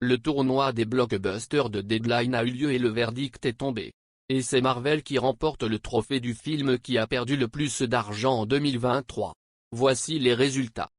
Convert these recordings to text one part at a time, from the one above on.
Le tournoi des blockbusters de Deadline a eu lieu et le verdict est tombé. Et c'est Marvel qui remporte le trophée du film qui a perdu le plus d'argent en 2023. Voici les résultats.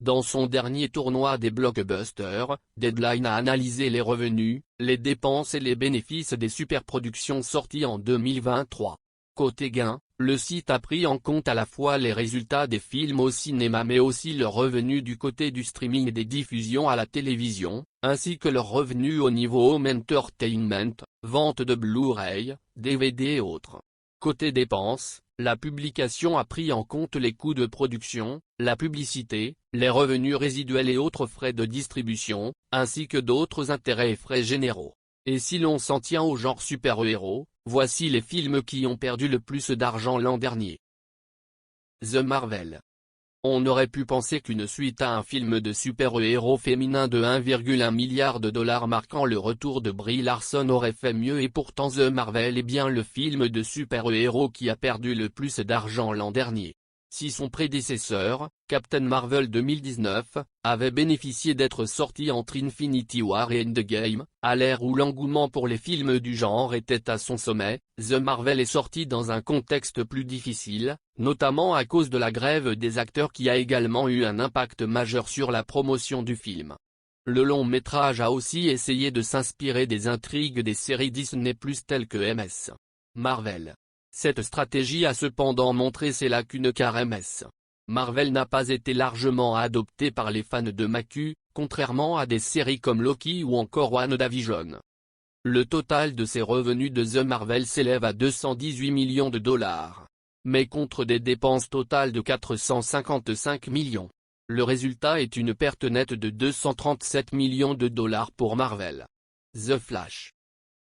Dans son dernier tournoi des blockbusters, Deadline a analysé les revenus, les dépenses et les bénéfices des superproductions sorties en 2023. Côté gain, le site a pris en compte à la fois les résultats des films au cinéma mais aussi leurs revenus du côté du streaming et des diffusions à la télévision, ainsi que leurs revenus au niveau home entertainment, vente de Blu-ray, DVD et autres. Côté dépenses, la publication a pris en compte les coûts de production, la publicité, les revenus résiduels et autres frais de distribution, ainsi que d'autres intérêts et frais généraux. Et si l'on s'en tient au genre super-héros, voici les films qui ont perdu le plus d'argent l'an dernier. The Marvel. On aurait pu penser qu'une suite à un film de super-héros féminin de 1,1 milliard de dollars marquant le retour de Brie Larson aurait fait mieux et pourtant The Marvel est bien le film de super-héros qui a perdu le plus d'argent l'an dernier. Si son prédécesseur, Captain Marvel 2019, avait bénéficié d'être sorti entre Infinity War et Endgame, à l'ère où l'engouement pour les films du genre était à son sommet, The Marvel est sorti dans un contexte plus difficile, notamment à cause de la grève des acteurs qui a également eu un impact majeur sur la promotion du film. Le long métrage a aussi essayé de s'inspirer des intrigues des séries Disney+ telles que Ms. Marvel. Cette stratégie a cependant montré ses lacunes car Ms. Marvel n'a pas été largement adoptée par les fans de Macu, contrairement à des séries comme Loki ou encore WandaVision. Le total de ses revenus de The Marvel s'élève à 218 millions de dollars. Mais contre des dépenses totales de 455 millions. Le résultat est une perte nette de 237 millions de dollars pour Marvel. The Flash.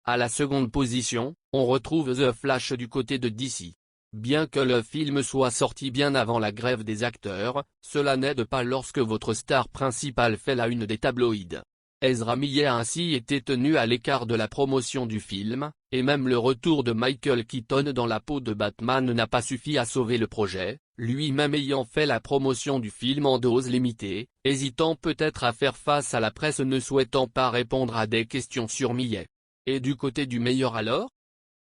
À la seconde position, on retrouve The Flash du côté de DC. Bien que le film soit sorti bien avant la grève des acteurs, cela n'aide pas lorsque votre star principale fait la une des tabloïds. Ezra Miller a ainsi été tenu à l'écart de la promotion du film, et même le retour de Michael Keaton dans la peau de Batman n'a pas suffi à sauver le projet, lui-même ayant fait la promotion du film en dose limitée, hésitant peut-être à faire face à la presse ne souhaitant pas répondre à des questions sur Millet. Et du côté du meilleur alors?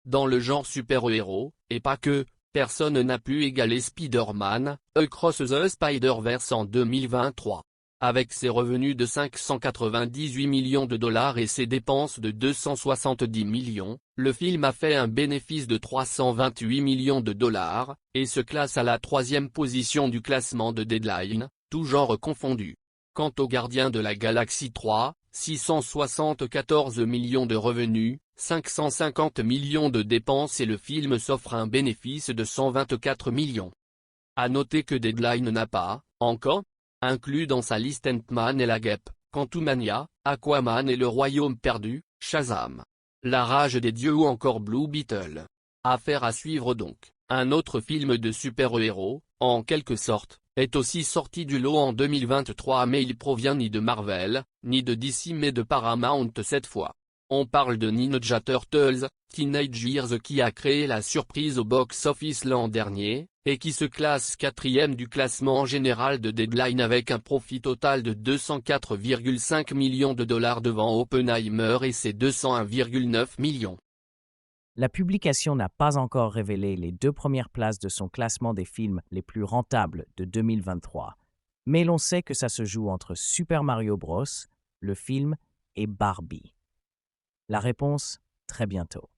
Dans le genre super-héros, et pas que, personne n'a pu égaler Spider-Man, Across the Spider-Verse en 2023. Avec ses revenus de 598 millions de dollars et ses dépenses de 270 millions, le film a fait un bénéfice de 328 millions de dollars, et se classe à la 3e position du classement de Deadline, tout genre confondu. Quant aux Gardiens de la Galaxie 3, 674 millions de revenus, 550 millions de dépenses et le film s'offre un bénéfice de 124 millions. À noter que Deadline n'a pas, encore, inclus dans sa liste Ant-Man et la Guêpe, Quantumania, Aquaman et le Royaume perdu, Shazam, La Rage des Dieux ou encore Blue Beetle. Affaire à suivre donc. Un autre film de super-héros, en quelque sorte, est aussi sorti du lot en 2023 mais il provient ni de Marvel, ni de DC mais de Paramount cette fois. On parle de Ninja Turtles, Teenage Years qui a créé la surprise au box-office l'an dernier, et qui se classe 4e du classement général de Deadline avec un profit total de 204,5 millions de dollars devant Oppenheimer et ses 201,9 millions. La publication n'a pas encore révélé les 2 premières places de son classement des films les plus rentables de 2023, mais l'on sait que ça se joue entre Super Mario Bros, le film, et Barbie. La réponse, très bientôt.